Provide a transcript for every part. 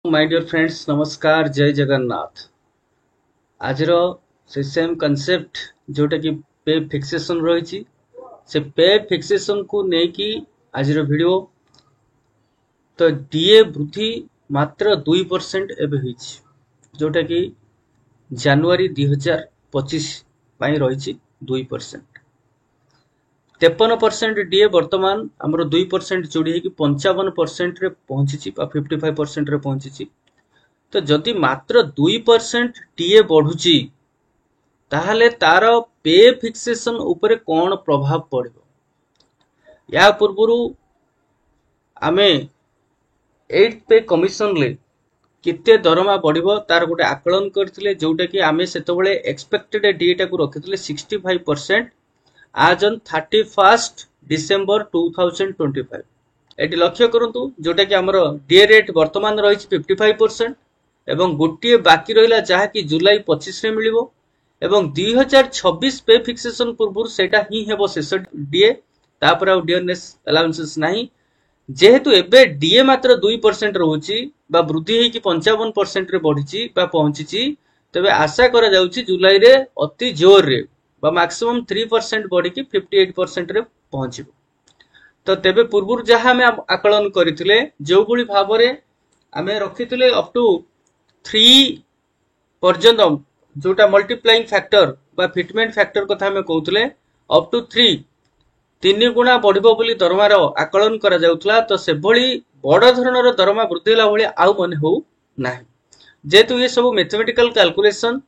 My dear friends नमस्कार जय जगन्नाथ। आज से सेम कॉन्सेप्ट जोटा कि पे फिक्सेशन रही से पे फिक्सेशन को लेकिन आज वीडियो। तो डीए वृद्धि मात्र 2% एवं जोटा कि जनवरी 2025 रही 2%। 53% डीए बर्तमान आमर 2% जोड़ी 55% रे पहुंची 55% रे पहुंची। तो जदि मात्र 2% डीए बढ़ुची ताहले तार पे फिक्सेशन उपरे कौन प्रभाव पड़ो। या पूर्व आमे 8th पे कमिशन ले केते दरमा बढ़िबो तार गोटे आकलन करथिले जोटा कि आमे सेतबेले एक्सपेक्टेड डीए टा को रखिथिले 65% आज ऑन 31st डिसेंबर 2025। एटी लक्ष्य करंतु जोटा कि हमर डीए रेट वर्तमान रही 55% एवं गोटे बाकी रहा जहाँ कि जुलाई 25 रे मिलिबो एवं 2026 पे फिक्सेशन पूर्व सेटा ही हेबो शेष डीए तापर आउ डीएनएस अलाउंसेस नाही। जेहेतु एबे डीए मात्र 2% रहूची बा वृद्धि हेकी 55% रे बढ़िची बा पहुंचीची तबे आशा करा जाउची जुलाई रे अति जोर रे बा मैक्सिमम 3% बढ़ी की 58% रे पहुंचीबो। तो तेबे पूर्व जहाँ हमें आकलन करथिले जो भली भाबरे आमे रखिथिले अप टू 3 पर्यंत जोटा मल्टीप्लाइंग फैक्टर बा फिटमेंट फैक्टर कथा हमें कहउतले अप टू 3 गुणा बढ़िबो बोली दरमार आकलन करा जाउतला। तो से भली बड़ धरणर दरमा वृद्धि होला भली आउ मने हो नाही। जेतु ये सब मैथमेटिकल कैलकुलेशन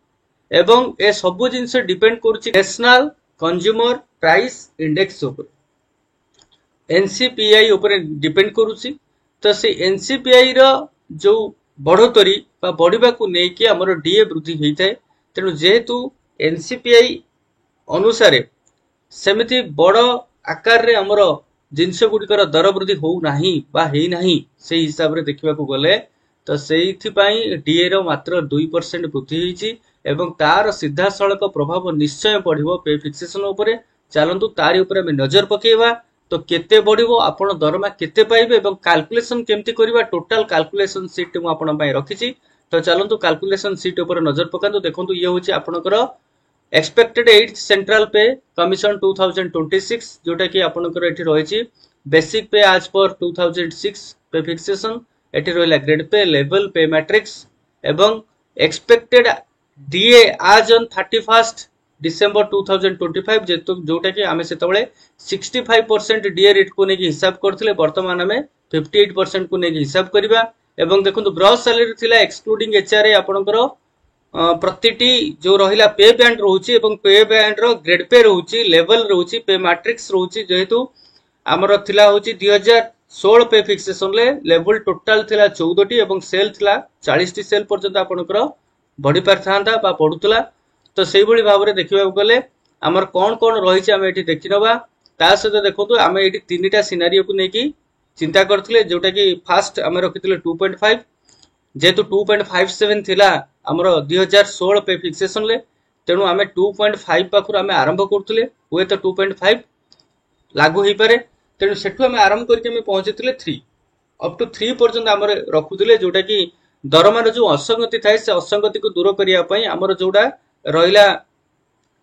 एवं ए सब जिंस डिपेंड करूची नेशनल कंज्यूमर प्राइस इंडेक्स ऊपर एनसीपीआई ऊपर डिपेंड करूची। तो से एनसीपीआई रो जो बढ़ोतरी बा बढ़िबा को नेकी हमर डीए वृद्धि होइथाय। तेणु जेहेतु एनसीपीआई अनुसारे सेमिति बड़ आकार रे हमर जिनस गुडिकर दर वृद्धि हो नाही बा हेई नाही से हिसाब रे देखिबा को गले तो सेइथि पई डीए रो मात्र 2% वृद्धि होईची एवं तार सीधा सड़क प्रभाव निश्चय पड़िबो पे फिक्सेशन ऊपर। चलंतु तारी ऊपर हम नजर पकेइबा तो केते बढ़िबो आपण दरमा केते पाइबे एवं कैलकुलेशन केमती करिबा टोटल कैलकुलेशन शीट मु आपण पई रखिची। तो चलंतु कैलकुलेशन शीट ऊपर नजर पकांतु देखंतु ये होची आपनकर एक्सपेक्टेड 8th सेंट्रल पे कमिशन 2026 जोटा कि आपनकर एठी रहिची बेसिक पे आज पर 2006 पे फिक्सेशन एठी रहला ग्रेड पे लेवल पे मैट्रिक्स एवं एक्सपेक्टेड डीए आज ऑन 31st डिसेंबर 2025 जेतु जोटा कि आमे सेतबेले 65% डीए रेट को नेकी हिसाब करथिले वर्तमान आमे 58% को नेकी हिसाब करबा एवं देखंतु ग्रॉस सैलरी थिला एक्सक्लूडिंग एचआरए आपनकर प्रतिटी जो रहिला पे बैंड रहउची एवं पे बैंड रो ग्रेड पे रहउची लेवल रहउची पे मैट्रिक्स रहउची जेहेतु हमर थिला होची 2016 पे फिक्सेशन ले लेवल टोटल थिला 14 टी एवं सेल थिला 40 टी सेल पर्यंत आपनकर बढ़ी पारथांता बा पडुतला। तो सेही भली भाबरे देखिबा गले हमर कोन कोन रहिची आमे एठी देखिनबा ता सहित देखंतु आमे एठी तीनटा सिनारियो को नेकी चिंता करथिले जोटा कि फास्ट आमे रखिथिले 2.5 जेतु 2.57 थिला हमर 2016 पे फिक्सेशन ले तेणु आमे 2.5 पाखुर आमे आरंभ करथिले हुए तो 2.5 लागू ही पारे तेणु सेठु आमे आरंभ करके आमे पहुंचीथिले 3 अप टू 3 पर्यंत हमर रखुथिले जोटा कि दरमार जो असंगति थाए से असंगति को दूर करिया पई हमर जोडा रहिला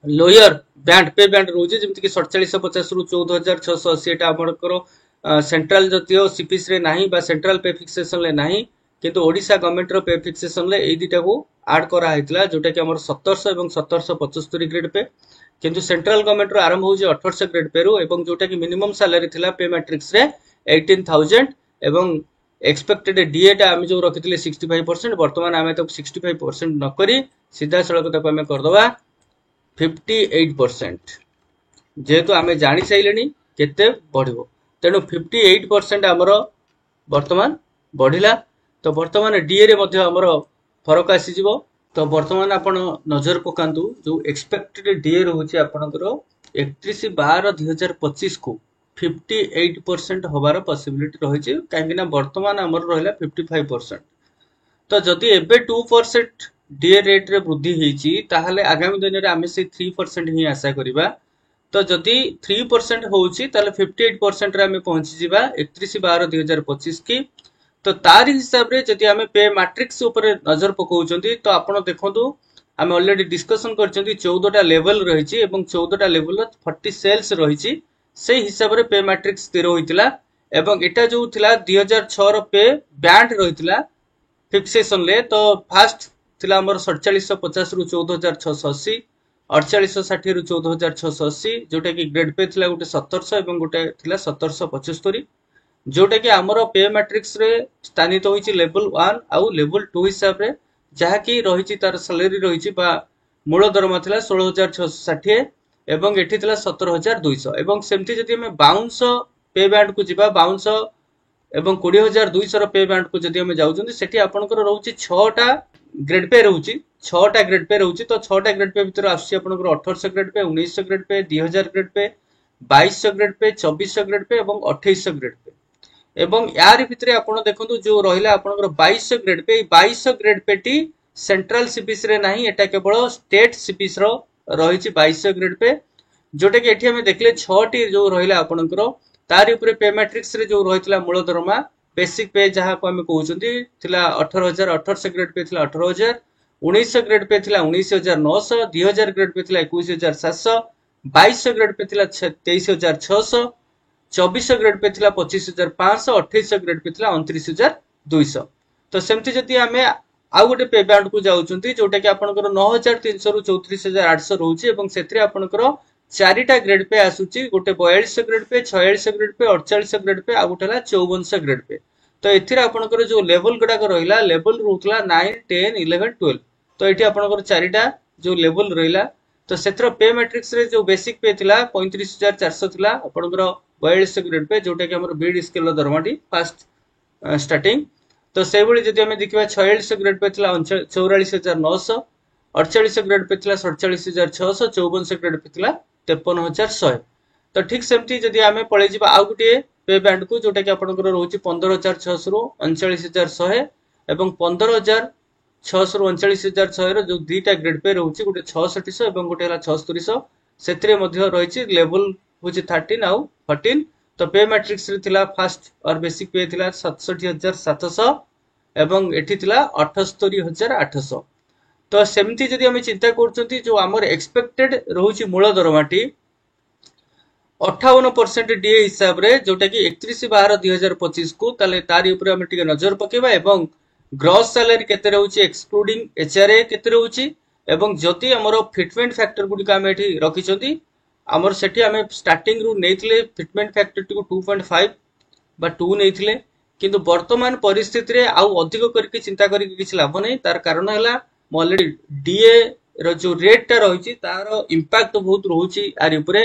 लोयर बैंड पे बैंड रोजे जेमति कि 4750 रु 14680 एटा हमरकर सेंट्रल जतियो सीपीएस रे नाही बा सेंट्रल पे फिक्सेशन ले नाही किंतु ओडिशा गवर्नमेंट रो पे फिक्सेशन ले एई दिटा को ऐड करा हैतला जोटा कि हमर 1700 एवं 1775 ग्रेड पे किंतु सेंट्रल गवर्नमेंट रो आरंभ होजी 1800 ग्रेड पे रो एवं जोटा कि मिनिमम सैलरी थिला पे मैट्रिक्स रे 18000 एवं एक्सपेक्टेड डीए टा हम जो रखिथिले 65% वर्तमान आमे तो 65% न करी सीधा सड़क तक आमे कर दबा 58% जेहेतु आमे जानि साइलेनी केते बढ़िबो तेनु 58% हमर वर्तमान बढ़िला। तो वर्तमान डीए रे मध्ये हमर फरक आसी जिवो। तो वर्तमान आपण नजर पकांतु जो एक्सपेक्टेड डीए रहउची आपनकर 31/12/2025 को 58% हबार पॉसिबिलिटी रही कहीं वर्तमान आमर रहा 55%। तो जदि एबे 2% डीए रेट रे वृद्धि होईची ताहले आगामी दिन रे आमे से 3% ही आशा करिबा। तो जदि 3% होउची ताहले 58% रे आमे पहुंची जिबा 31/12/2025 की। तो तार हिसाब रे जदि आमे पे मैट्रिक्स ऊपर नजर पकाउचंती तो आपण देखंतु आमे ऑलरेडी डिस्कशन करचंती 14 टा लेवल रहिछि एवं 14 टा लेवल 40 सेल्स रहिछि से हिसाब रे पे मैट्रिक्स स्थिर होइतिला एवं एटा जो थिला 2006 रो पे बैंड रहितिला फिक्सेशन ले तो फास्ट थिला हमर 4750 रु 14680 4860 रु 14680 जोटा कि ग्रेड पे थिला गोटे 1700 एवं गोटे थिला 1775 जोटा कि आमर पे मैट्रिक्स रे स्थानित होइछि लेवल 1 आउ लेवल 2 हिसाब रे जहा कि रहिछि तार सैलरी रहिछि बा मूल दरमा थिला 16660 एवं एठी थिला 17200 एवं सेमति जदि हमें बाउंस पे बैंड को जिबा बाउंस एवं 20200 रो पे बैंड को जदि हमें जाउछन सेठी आपनकर रहउछि 6 टा ग्रेड पे रहउछि 6 टा ग्रेड पे रहउछि तो 6 टा ग्रेड पे भीतर आछि आपनकर 1800 grade pay 1900 grade pay 2000 grade pay 2200 grade pay 2400 grade pay एवं 2800 ग्रेड पे एवं यार भितरे आपण देखंतु जो रहिला आपनकर 2200 ग्रेड पे 2200 ग्रेड पेटी सेंट्रल सीपीसी रे नाही एटा केवल स्टेट सीपीसी रो रहिछि 2200 ग्रेड पे जोटा कि एठी हमें देखले 6 टी जो रहिला आपनकर तारि ऊपर पे मैट्रिक्स रे जो रहितला मूल दरमा बेसिक पे जहा को हमें कहउचंती थिला 18000 1800 ग्रेड पे थिला 18000 1900 ग्रेड पे थिला 19900 2000 ग्रेड पे थिला 21700 2200 ग्रेड पे थिला 23600 2400 ग्रेड पे थिला 25500 2800 ग्रेड पे थिला 29200 तो सेमति जति हमें आउ गोटे पे बैंड को जाउचंती जोटा कि आपनकर 9300 रु 34800 रहउची एवं सेथरे आपनकर चारिटा ग्रेड पे आसुची गोटे 4200 grade pay 4600 grade pay 4800 grade pay आ गोटेला 5400 ग्रेड पे तो एथिरे आपनकर जो लेवल गडा को रहिला लेवल रहउतला 9 10 11 12 तो एठी आपनकर चारिटा जो लेवल रहिला तो सेथरो पे मैट्रिक्स रे जो बेसिक पे थिला 35400 थिला आपनकर 4200 ग्रेड पे जोटा कि हमर बीड स्केल दरमाटी फास्ट स्टार्टिंग तो से भली जदि हमें देखिबा 4600 ग्रेड पे थिला 44900 4800 ग्रेड पे थिला 47600 5400 ग्रेड पे थिला 53100 तो ठीक सेमती जदि हमें पळे जिबा आ गुटे पे बैंड को जोटा कि आपनकर रहउची 15600 रु 39100 एवं 15600 रु 39100 रो जो दुईटा ग्रेड पे रहउची गुटे 6600 एवं गुटे हला 7600 सेतरे मध्ये रहिछि लेवल होची 13 आउ 14 तो पे मैट्रिक्स रे थिला फास्ट और बेसिक पे थिला 67700 एवं एठी थिला 78800 तो सेमती जदि हम चिंता करचंती जो हमर एक्सपेक्टेड रहउची मूल दरमाटी 58% डीए हिसाब रे जोटा कि 31/12/2025 को ताले तारी ऊपर हम टिके नजर पकेबा एवं ग्रॉस सैलरी केते रहउची एक्सक्लूडिंग एचआरए केते रहउची एवं जति हमर फिटमेंट फैक्टर गुडी का हम एठी रखिचंती हमर सेठी हमें स्टार्टिंग रु नेथिले फिटमेंट फैक्टर टी को 2.5 बा 2 नेथिले किंतु वर्तमान परिस्थिति रे आउ अधिक करके चिंता करके किछ लाभ नै तार कारण हला म ऑलरेडी डीए रो जो रेट ता रहिची तार इंपैक्ट बहुत रहउची आरि ऊपर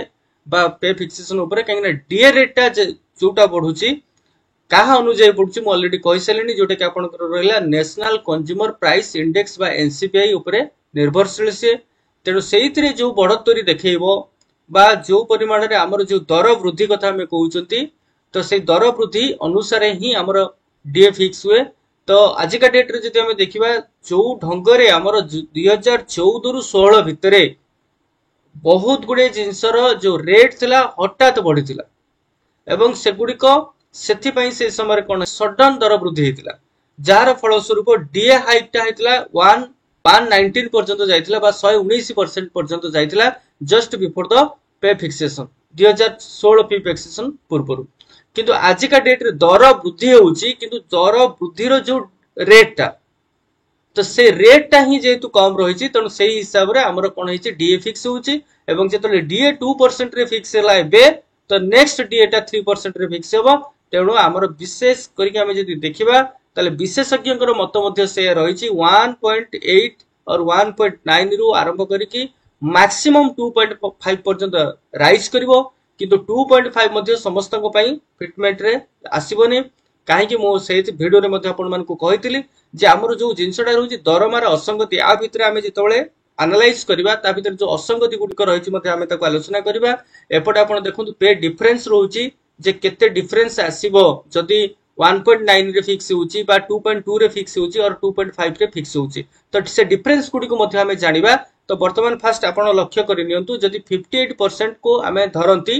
बा पे फिक्सेशन ऊपर काहे डीए रेट ता जोटा बढ़ुची काहा अनुଯାୟୀ पडुची म ऑलरेडी कहि सलेनी जोटा कि आपनकर रहला नेशनल कंज्यूमर प्राइस इंडेक्स बा एनसीपीआई ऊपर निर्भरशील से तेनु सेहितरे जो बढ़तरी देखैबो बा जो परिमाण रे हमर जो दर वृद्धि कथा हमें कहउचंती तो से दर वृद्धि अनुसार ही हमर डीए फिक्स हुए तो आज का डेट रे जदि हमें देखिबा जो ढंग रे हमर 2014 रु 16 भितरे बहुत गुडे जिंसर जो रेट थिला हठात बढ़िथिला एवं सेगुडी को सेथि पई से समय कोन सडन दर वृद्धि हेतिला जार फल स्वरूप डीए हाइक ता हेतिला 119 पर्यंत जाइथिला बा 119% पर्यंत जाइथिला just before the pay fixation 2016 pay fixation पूर्व किंतु आज का डेट रे दर वृद्धि होउची किंतु दर वृद्धि रो जो रेट ता तो से रेट ता ही जेतु कम रहिची तनो सेही हिसाब रे हमर कोन हिची डीए फिक्स होउची एवं जेतले डीए 2% रे फिक्स हला एबे तो नेक्स्ट डीए ता 3% रे फिक्स होबो तेणु हमर विशेष करिके हम जदि देखिबा ताले विशेषज्ञकर मत मध्ये से रहिची 1.8 और 1.9 रु आरंभ करिकी मैक्सिमम 2.5 पर्यंत राइज करिवो किंतु 2.5 मध्ये समस्त को पई फिटमेंट रे आसीबोनी काहे कि मो सेहि वीडियो रे मध्ये आपण मान को कहितली जे हमर जो जिंसडा रहउची दरमार असंगति आ भितरे हमें जितबळे एनालाइज करिबा ता भितर जो असंगति गुडी रहिची मध्ये हमें ताको आलोचना करिबा एपटे आपण देखंतु पे डिफरेंस रहउची जे केते डिफरेंस आसीबो जदी 1.9 रे फिक्स होउची बा 2.2 रे फिक्स होउची और 2.5 रे फिक्स होउची तो से डिफरेंस गुडी को मध्ये हमें जानिबा तो वर्तमान फास्ट आपण लक्ष्य करि नियंतु जदी 58% को हमें धरंती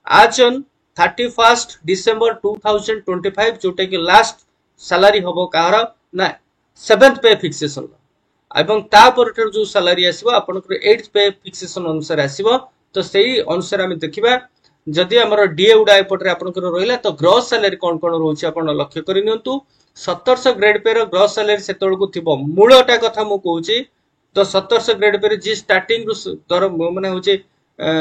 आज ऑन 31 डिसेंबर 2025 जोटा कि लास्ट सालारी हम कहार ना 7th पे फिक्सेशन एवं तापर जो सालारी आसो आपंकर 8th पे फिक्सेशन अनुसार आसो तो सही अनुसार आम देखा जदि आम डीए गुड़ा एपटे आपंकर रहा तो ग्रॉस सैलरी कौन कौन रोचे आप लक्ष्य करनी 1700 ग्रेड पे ग्रॉस सैलरी से मूलटा कथा मुझे कहूँ तो 1700 ग्रेड पे जी स्टार्टिंग दर माने हूँ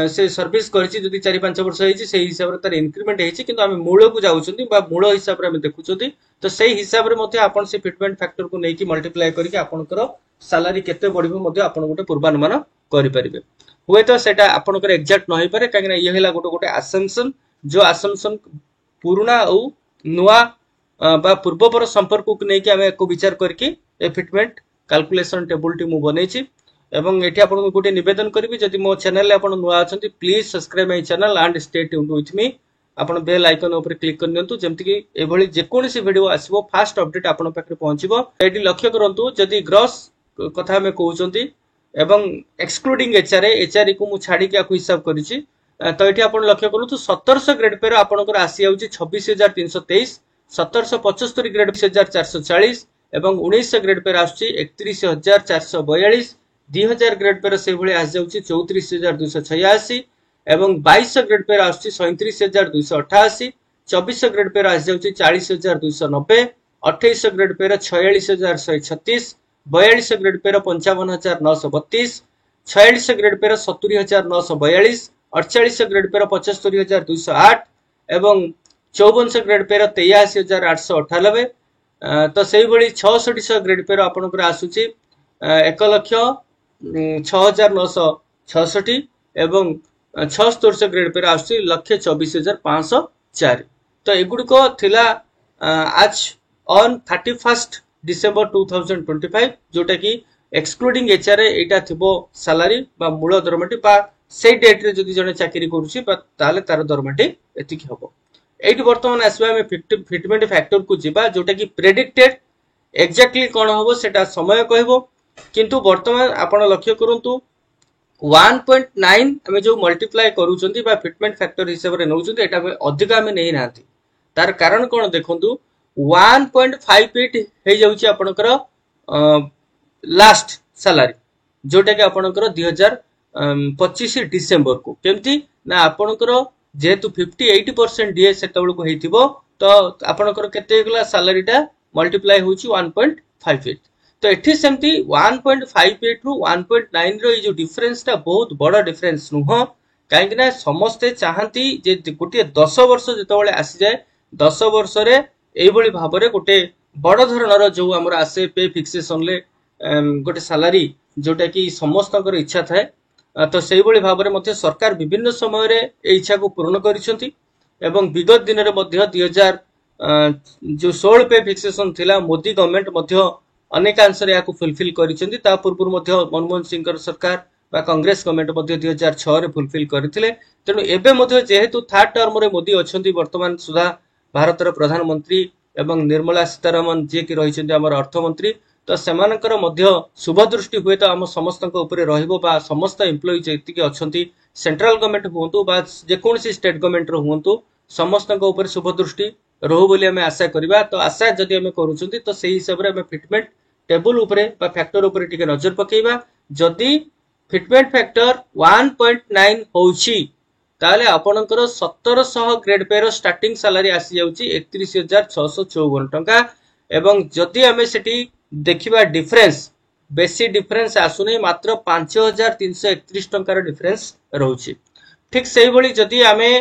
से सर्विस करछि जदि 4-5 वर्ष होइछि सेही हिसाब रे तार इंक्रीमेंट हेछि किंतु आमे मूल को जाउछन्ती बा मूल हिसाब रे आमे देखुछन्ती तो सेही हिसाब रे मध्ये आपण से फिटमेंट फैक्टर को नेकी मल्टीप्लाई करके आपनकर सैलरी केते बढ़िबो मध्ये आपण गोटे पूर्वानुमान करि परिबे हुए तो सेटा आपनकर एग्जैक्ट न होई पारे काकि ये हैला गोटे गोटे असम्पशन जो असम्पशन पुराना औ नुआ बा पूर्वपर संपर्क को नेकी आमे को विचार करके ए फिटमेंट कैलकुलेशन टेबल टी मु बनेछि एवं एठी आपन गोटे निवेदन करिवि जदि मो चैनल ले आपन नुआ अछंती please subscribe my channel and stay tuned with me आपन बेल आइकन ऊपर क्लिक कर नियंतु जेमति कि एभली जे कोनसी वीडियो आसीबो फास्ट अपडेट आपन पाखरे पहुंचीबो एठी लक्ष्य करंतु जदि ग्रॉस कथा में कहउचंती एवं एक्सक्लूडिंग एचआरए को मु छाडी के आकु हिसाब करिछि तो एठी आपन लक्ष्य करंतु 1700 ग्रेड पे आपनकर आसी आउची 26323 1775 ग्रेड 20440 एवं 1900 ग्रेड पे आउची 31442 2000 ग्रेड पे से भली आस जाउची 34286 एवं 2200 ग्रेड पे आउची 37288 2400 ग्रेड पे आस जाउची 40290 2800 grade pay 46136 4200 grade pay 55932 4600 grade pay 70942 4800 grade pay 75208 एवं 5400 ग्रेड पे 83898 तो से भली 6600 ग्रेड पे आपनकर आसुची 1,06,966 एवं 7600 ग्रेड पे आसुची 1,24,504 तो एगुड़िक थिला आज ऑन 31st डिसेंबर 2025 जोटा कि एक्सक्लूडिंग एचआरए एटा थिबो सैलरी बा मूल दरमाटी बा से डेट रे जदि जने चाकरी करूची बा ताले तार दरमाटी एतिकी हबो एठी वर्तमान आसबा हम फिटमेंट फैक्टर को जिबा जोटा कि प्रेडिक्टेड एक्जेक्टली कोन हबो सेटा समय कहबो किंतु वर्तमान आपण लक्ष्य करंतु 1.9 हमें जो मल्टीप्लाई करूचंती बा फिटमेंट फैक्टर हिसाब रे नउचंती एटा अधिक हमें नहीं नांती तार कारण कोन देखंतु 1.58 हे जाउची आपनकर लास्ट सैलरी जोटा कि आपनकर 2025 डिसेंबर को केमती ना आपनकर जेहेतु 58% डीए सेतबेल को हेतिबो तो आपनकर केते गला सैलरीटा मल्टीप्लाई होची 1.58 तो एठी सेमती 1.58 रु 1.9 रो जो डिफरेंस ता बहुत बड़ा डिफरेंस नुह काहे ना समस्त चाहती जे गोटे 10 वर्ष जेतबेले आसी जाए 10 वर्ष रे एई भली भाबरे गोटे बड़ धरणर जो हमर आसे पे फिक्सेशन ले गोटे सैलरी जोटा कि समस्तकर इच्छा थाए तो सेही भली भाबरे मध्ये सरकार विभिन्न समय रे ए इच्छा को पूर्ण करिसंती एवं विगत दिन रे मध्ये 2000 जो 16 पे फिक्सेशन थिला मोदी गवर्नमेंट मध्ये अनेकांश रे याकु फुलफिल करिसंती ता पूर्व मध्ये मनमोहन सिंह सरकार बा कांग्रेस गवर्नमेंट मध्ये 2006 रे फुलफिल करथिले तेनु एबे मध्ये जेहेतु थर्ड टर्म रे मोदी अछंती वर्तमान सुधा भारतर प्रधानमंत्री एवं निर्मला सीतारमण जे कि रहिसंती हमर अर्थमंत्री तो सेमानकर मध्य शुभ दृष्टि हुए तो आम समस्त रहिबो बा समस्त एम्प्लॉई जेतिक अछंती सेंट्रल गवर्नमेंट हुंतु बा जे कोनसी स्टेट गवर्नमेंट रो हुंतु समस्त शुभ दृष्टि रहू बोली हमें आशा करबा तो आशा जदि हमें करूछंती तो सेही हिसाब रे हमें फिटमेंट टेबल ऊपरे बा फैक्टर ऊपरे टिके नजर पकेइबा जदि फिटमेंट फैक्टर 1.9 होउची ताले आपनकर 1700 ग्रेड पे रो स्टार्टिंग सैलरी आसी जाउची 31,654 टंका एवं जदि हमें सेठी देखिबा डिफरेंस बेसी डिफरेंस आसुनी मात्र 5,331 टंकार डिफरेंस रहउची ठीक सेही भली जदि हमें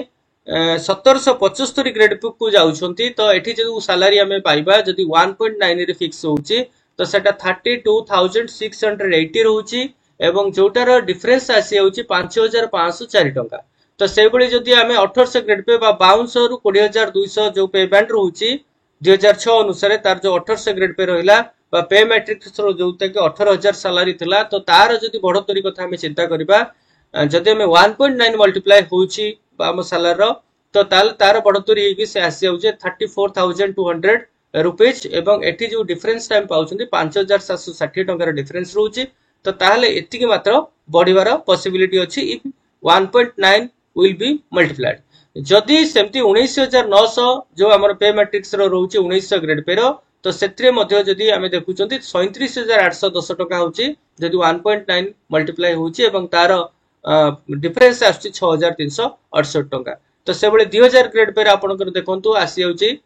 1775 ग्रेड को जाउछंती तो एठी जो सैलरी हमें पाइबा जदि 1.9 रे फिक्स होउची तो सेटा 32,680 रहउची एवं जोटार डिफरेंस आसी जाउची 5,504 टंका तो सेही भली जदि हमें 1800 ग्रेड पे बा 5200 रु 20,200 जो पे बैंड रहउची 2006 अनुसार तार जो 1800 ग्रेड पे रहिला बा पे मैट्रिक्स रो जोता कि 18,000 सैलरी थिला तो तार जदि बढ़ोतरी कथा हमें चिंता करबा जदि हमें 1.9 मल्टीप्लाई होउची बा हम सैलरी तो तार बढ़ोतरी हेकी से आसी जाउचे 34,200 रुपीज एवं एठी जो डिफरेंस टाइम पाउछंती 5,760 टंकार डिफरेंस रहउची तो ताहले एतिकी मात्र बढ़िवार पॉसिबिलिटी अछि इफ 1.9 will be multiplied जदि सेमती 19,900 जो आमर पे मैट्रिक्स रोचे 1900 ग्रेड पे तो से जदि आम देखुं 37,810 टका हूँ जदि 1.9 मल्टीप्लाई होची तार डिफरेन्स आस 6,368 टका तो से 2000 ग्रेड पे आपंकर देखु आसी जाऊँगी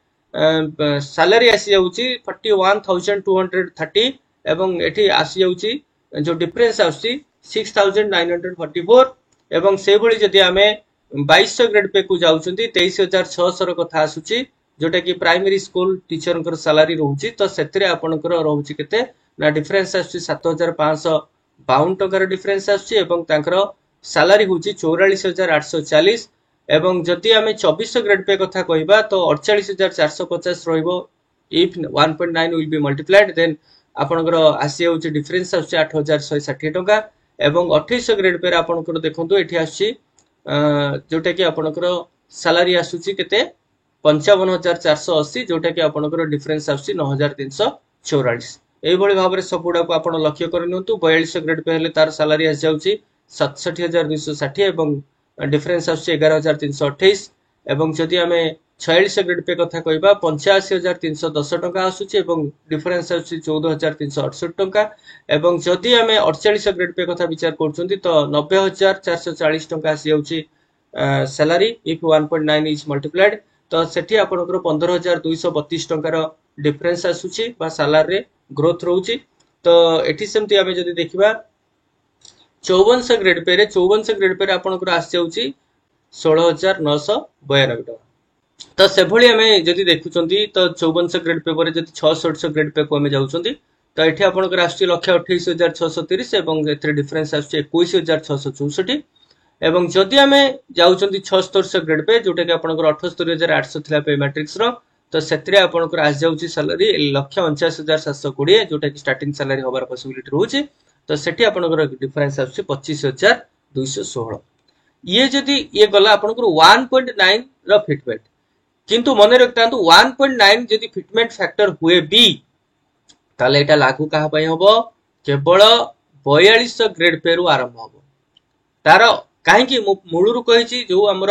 सालारी आसी जाऊँगी 41,230 एवं एठी आसी जाऊँगी जो डिफरेन्स आस 6,944 एवं से भली जदि आमे 2200 ग्रेड पे को जाउछंती 23,600 कथा आसुची जोटा कि प्राइमरी स्कूल टीचर कर सैलरी रहउची तो सेतरे आपनकर रहउची केते ना डिफरेंस आसुची 7,552 टकार डिफरेंस आसुची एवं तांकर सैलरी होची 44,840 एवं जदि आमे 2400 ग्रेड पे कथा कहिबा तो 48,450 रहइबो if 1.9 will be multiplied then आपनकर आसी जाउची डिफरेंस आसुची 8,160 टका एवं 2800 ग्रेड पे आपनकर देखंतु एठी आसुची जोटा कि आपनकर सैलरी आसुची केते 55,480 जोटा कि आपनकर डिफरेंस आसुची 9,344 एई भली भाबरे सबुडा को आपण लक्ष्य करनियंतु 4200 ग्रेड पे हेले तार सैलरी आस जाउची 67,260 एवं डिफरेंस आसुची 11,328 एवं जदि आमे 4600 ग्रेड पे कथा कहिबा 85,310 टका आसुची एवं डिफरेंस आसुची 14,368 टका एवं जदि आमे 4800 ग्रेड पे कथा विचार करछंती तो 90,440 टका आसी जाउची सैलरी इफ 1.9 इज मल्टीप्लाइड तो सेठी आपनकर 15,232 टकार डिफरेंस आसुची बा सैलरी रे ग्रोथ रहउची तो एठी सेमती आमे जदि देखिबा 5400 ग्रेड पे रे 5400 ग्रेड पे आपनकर आसी जाउची 16,992 टका तो से भली आमे जदि देखुचंती तो 5400 ग्रेड पे पर जदि 600 ग्रेड पे को आमे जाउचंती तो एठी आपनकर आसी 1,28,630 एवं एथरे डिफरेंस आसी 21,664 एवं जदि आमे जाउचंती 7600 ग्रेड पे जोटा कि आपनकर 78,800 थिला पे मैट्रिक्स रो तो सेतरे आपनकर आसी जाउची सैलरी 1,49,720 जोटा कि स्टार्टिंग सैलरी होबार पॉसिबिलिटी रहउची तो सेठी आपनकर डिफरेंस आसी 25,216 ये जदि ये गला आपनकर 1.9 रो फिटमेंट किंतु मने रखतांतु 1.9 जदि फिटमेंट फैक्टर हुए बी ताले एटा लागू कहा पई हबो केवल 4200 ग्रेड पे रु आरंभ हबो तार काहेकि मूलरू कहिछि जो हमर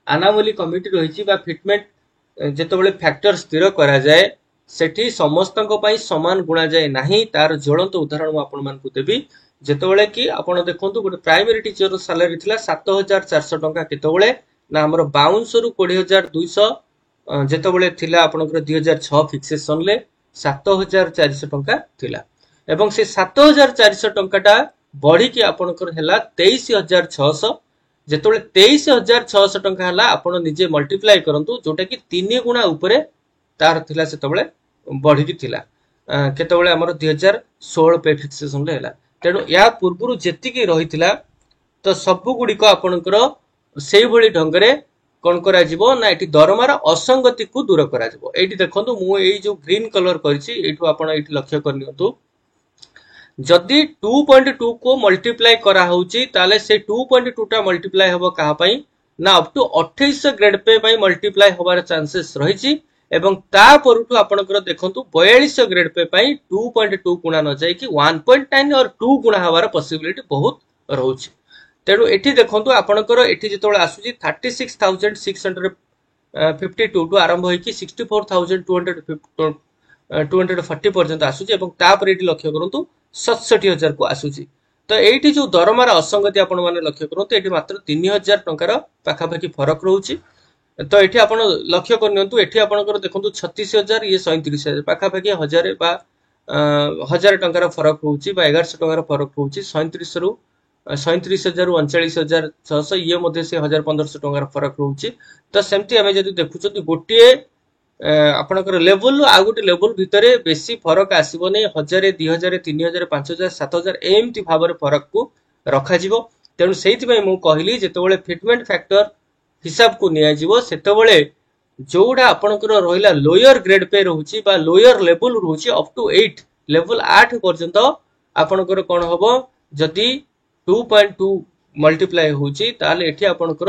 अनामली कमिटी रहिछि बा फिटमेंट जेतबेले फैक्टर स्थिर करा जाए सेठी समस्तक पई समान गुणा जाए नाही तार ज्वलंत उदाहरण मु आपन मान को देबी जेतबेले कि आपण देखंतु गोटे प्राइमरी टीचर रो सैलरी थिला 7,400 टका केतबेले ना हमर 52 रु 20,200 जेतबेले थिला आपनकर 2006 फिक्सेशन ले 7,400 टका थिला एवं से 7,400 टंकाटा बढ़ी कि आपनकर हैला 23,600 जेतबेले 23,600 टंका हैला आपण निजे मल्टीप्लाई करंतु जोटा कि 3 गुणा ऊपरे तार थिला सेतबेले बढ़ी कि थिला केतबेले हमर 2016 पे फिक्सेशन ले हैला तेणु या पूर्वरु जेति कि रहिथिला तो सबु गुडी को आपनकर सेही भली ढंगरे कोन करा जिवो ना एठी दरमार असंगति को दूर करा जिवो एठी देखंतु मु एई जो ग्रीन कलर करछि एठु आपण एठी लक्ष्य करनियंतु जदि 2.2 को मल्टीप्लाई करा होउची ताले से 2.2 टा मल्टीप्लाई हबो कहा पई ना अप टू 2800 ग्रेड पे पई मल्टीप्लाई होबार चांसेस रहिछि एवं ता परठु आपनकर देखंतु 4200 ग्रेड पे पई 2.2 गुणा न जाय कि 1.9 और 2 गुणा हबार पॉसिबिलिटी बहुत रहउछि तेणु एठी देखंतु आपनकर एठी जेतोळे आसुची 36,652 टू आरंभ होई कि 64,240 पर्यंत आसुची एवं तापर एठी लक्ष्य करंतु 67,000 को आसुची तो एठी जो दरमार असंगति आपण माने लक्ष्य करंतु एठी मात्र 3,000 टंकार पाखा पाखी फरक रहउची तो एठी आपण लक्ष्य करनियंतु एठी आपनकर देखंतु 36,000 ये 37,000 पाखा पाखी 1000 बा 1000 टंकार फरक रहउची बा 1100 टंकार फरक रहउची 37 रु 37,000 रु 39,600 ये मध्ये से 1,1500 टंकार फरक रहउची तो सेमती हमें जदि देखुचो गोटे आपनकर लेवल आ गोटे लेवल भितरे बेसी फरक आसीबो नै 1000 2000 3000 5000 7000 एमती भाबरे फरक को रखा जिवो तेनु सेहिति पई मु कहली जेतेबेले फिटमेंट फैक्टर हिसाब को निया जिवो सेतेबेले जोडा आपनकर रहिला लोअर ग्रेड पे रहउची बा लोअर लेवल रहउची अप टू 8 लेवल 8 पर्यंत आपनकर कोन हबो जदि 2.2 मल्टीप्लाई होची ताले एठी आपनकर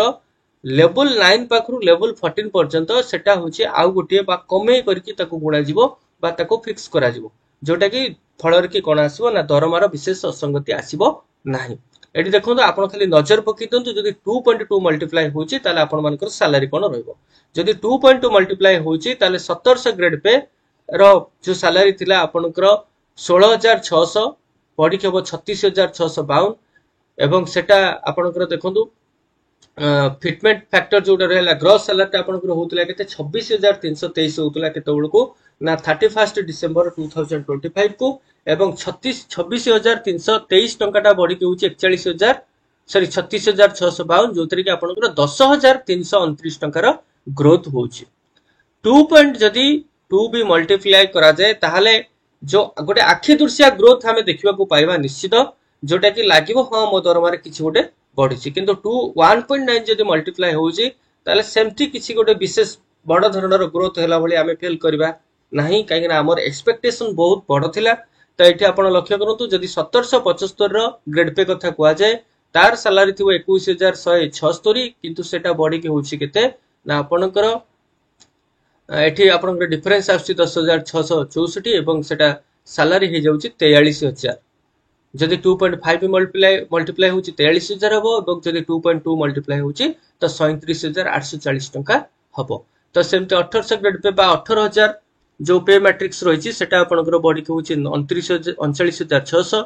लेवल 9 पाखरु लेवल 14 पर्यंत सेटा होची आउ गोटे बा कमे करके ताको गुणा जिवो बा ताको फिक्स करा जिवो जोटा कि फलर कि कोन आसीबो ना दरमार विशेष असंगति आसीबो नाही एठी देखो आपण खाली नजर पकई दिंतु जदि 2.2 मल्टीप्लाई होची ताले आपण मानकर सैलरी कोन रहइबो जदि 2.2 मल्टीप्लाई होची ताले 1700 ग्रेड पे रो जो सैलरी थिला आपनकर 16600 पड़ी के 36652 एवं सेटा आपनकर देखंतु फिटमेंट फैक्टर जोटा रहला ग्रॉस सैलरी आपनकर होतला केते 26323 होतला केते बेलको ना 31 डिसेंबर 2025 को एवं 26323 टंकाटा बढ़ी के होची 41000 सॉरी 36652 जोतरी के आपनकर 10329 टंकार ग्रोथ होची 2 पॉइंट जदी 2 भी मल्टीप्लाई करा जाए ताहाले जो गोटे आखि दृश्या ग्रोथ हमें देखिबा को पाइबा निश्चित जोटा कि लागिबो हां मो दरमार किछि गोटे बढ़ी किंतु 1.9 जदि मल्टीप्लाई होची ताले सेमती किछि गोटे विशेष बड़ धरणर ग्रोथ हैला भली आमे फील करबा नाही काहे ना हमर एक्सपेक्टेशन बहुत बड़ थिला तो एठी आपण लक्ष्य करंतु जदि 1775 रो ग्रेड पे कथा कुआ जाए तार सैलरी थिबो 21176 किंतु सेटा बॉडी के होची केते ना आपणकर एठी आपणकर डिफरेंस आछि 10664 एवं सेटा सैलरी हे जाउची 43000 जदि 2.5 मल्टीप्लाई होची 43000 हबो एवं जदि 2.2 मल्टीप्लाई होची तो 37840 टंका हबो तो सेमते 1800 ग्रेड पे बा 18000 जो पे मैट्रिक्स रही सेटा आपनकर बॉडी के होची 39600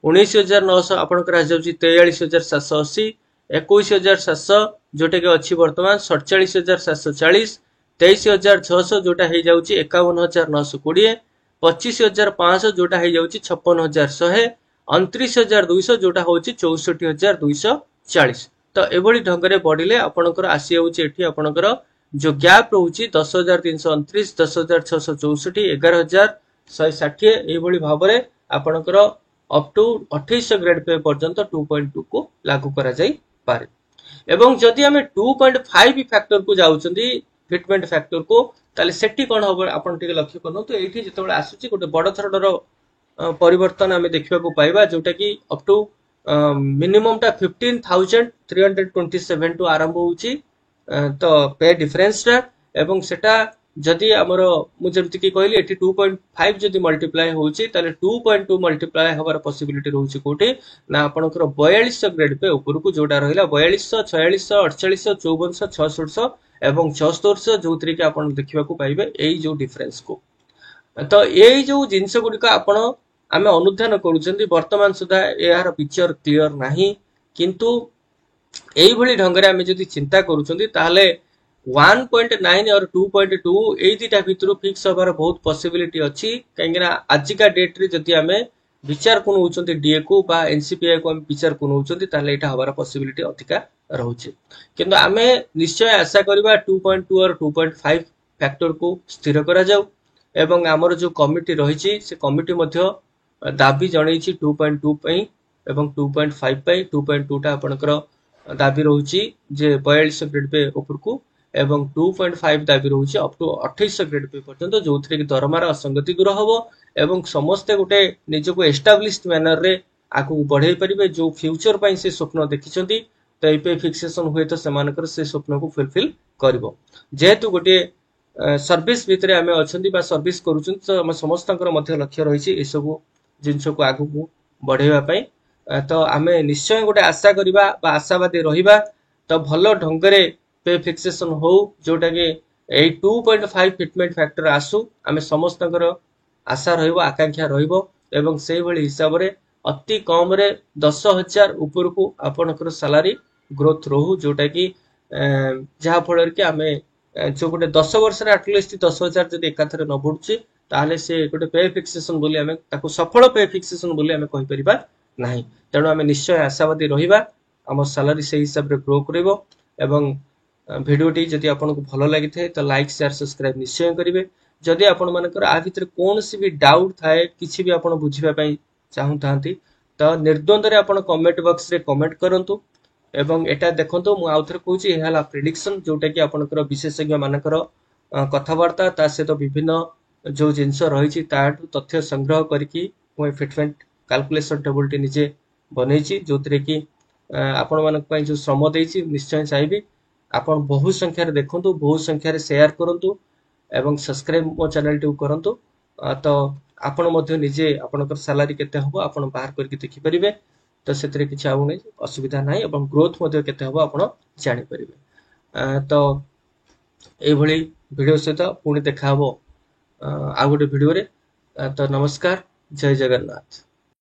19900 आपनकर आ जाउची 43780 21700 जोटा के अछि वर्तमान 47740 23600 जोटा हे जाउची 51920 25500 जोटा हे जाउची 56100 29200 जोटा होची 64240 तो एभली ढंगरे बढ़िले आपनकर आसी जाउची एठी आपनकर जो गैप रोची 10329 10664 11160 एभली भाबरे आपनकर अप टू 2800 ग्रेड पे पर्यंत 2.2 को लागू करा जाई पारे एवं जदि हमें 2.5 फैक्टर को जाउचंदी फिटमेंट फैक्टर को ताले सेठी कोन होबो आपन टिके लक्ष्य करनो तो एठी जेतबेले आसुची गोटे बड़ थरडर परिवर्तन हमें देखिबा को पाइबा जोटा कि अप टू मिनिमम टा 15327 टू आरंभ होची तो पे डिफरेंस टा एवं सेटा जदि हमर मु जेमति कि कहली 2.5 जदि मल्टीप्लाई होची ताले 2.2 मल्टीप्लाई हबार पॉसिबिलिटी रहउची कोठी ना आपनकर 4200 ग्रेड पे ऊपर को जोटा रहिला 4200 4600 4800 5400 6600 एवं 7400 जोतरी के आपण देखिबा को पाइबे एई जो डिफरेंस को तो एई जो जिंस गुडी का आपण आमे अनुध्यान करूछंती वर्तमान सुधा एहार पिक्चर क्लियर नाही किंतु एई भली ढंगरे आमे जदि चिंता करूछंती ताहाले 1.9 और 2.2 एई दिटा भितरु फिक्स होबार बहुत पॉसिबिलिटी अछि काहेकि आजिका डेट रे जदि आमे विचार कोन होउछंती डीए को बा एनसीपीआई को आमे विचार कोन होउछंती ताहाले एटा होबार पॉसिबिलिटी अधिका रहउछि किंतु आमे निश्चय आशा करबा 2.2 और 2.5 फैक्टर को स्थिर करा जाऊ एवं हमर जो कमिटी रहिछि से कमिटी मध्ये दाबी जणैछि 2.2 पई एवं 2.5 पई 2.2 टा आपनकर दाबी रहउछि जे 4200 ग्रेड पे ऊपर को एवं 2.5 दाबी रहउछि अप टू 2800 ग्रेड पे पर्यंत जोथरे कि दरमार असंगति दूर हबो एवं समस्त गोटे निजको एस्टाब्लिश्ड मैनर रे आकु बढ़ाई परिबे जो फ्यूचर पई से स्वप्न देखिछंती तो ए पे फिक्सेशन हुए तो सेमानकर से स्वप्न को फुलफिल करबो जेहेतु गोटे सर्विस भितरे आमे अछंती बा सर्विस करूछन तो हम समस्तकर मध्य लक्ष्य रहिछि ए सब जिंस को आगु को बढ़ाइबा पई तो आमे निश्चय गोटे आशा करिबा बा आशावादी रहिबा तो भलो ढंगरे पे फिक्सेशन हो जोटा के ए 2.5 फिटमेंट फैक्टर आसु आमे समस्तकर आशा रहइबो आकांक्षा रहइबो एवं सेही भली हिसाब रे अति कम रे 10000 ऊपर को आपनकर सैलरी ग्रोथ रहू जोटा कि जहा फल के आमे जो गोटे 10 वर्ष रे एटलिस्ट 10000 जदि एकाथरे न बढ़ुची ताले से गोटे पे फिक्सेशन बोली आमे ताको सफल पे फिक्सेशन बोली आमे कहि परिबा नाही तेणु आमे निश्चय आशावादी रहिबा हमर सैलरी से हिसाब रे ग्रो करबो एवं भिडियोटी जदि आपनको भलो लागि थे तो लाइक शेयर सब्सक्राइब निश्चय करिवे जदि आपण मानकर आ भितर कोनसी भी डाउट थाए किछि भी आपण बुझिबा पई चाहू थांती तो निर्द्वंद रे आपण कमेंट बॉक्स रे कमेंट करंतु एवं एटा देखंतु मु आउथर कहूची एहाला प्रेडिक्शन जोटा कि आपनकर विशेषज्ञ मानकर कथावार्ता ता से तो विभिन्न जो जिंस रहिछि ताटु तथ्य संग्रह करिकि मु फिटमेंट कैलकुलेशन टेबल टी निजे बनेछि जोतरे कि आपण मानक पई जो श्रम देछि निश्चय चाहबी आपण बहु संख्या रे देखंतु बहु संख्या रे शेयर करंतु एवं सब्सक्राइब मो चैनल टी करंतु तो आपण मध्ये निजे आपनकर सैलरी केते हबो आपण बाहर करके देखि परिबे तो से किसी आउ नहीं असुविधा ना और ग्रोथ केते हम आप जापर तो ये भिडियो सहित पुणी देखा आ गोटे भिडियो तो नमस्कार जय जगन्नाथ।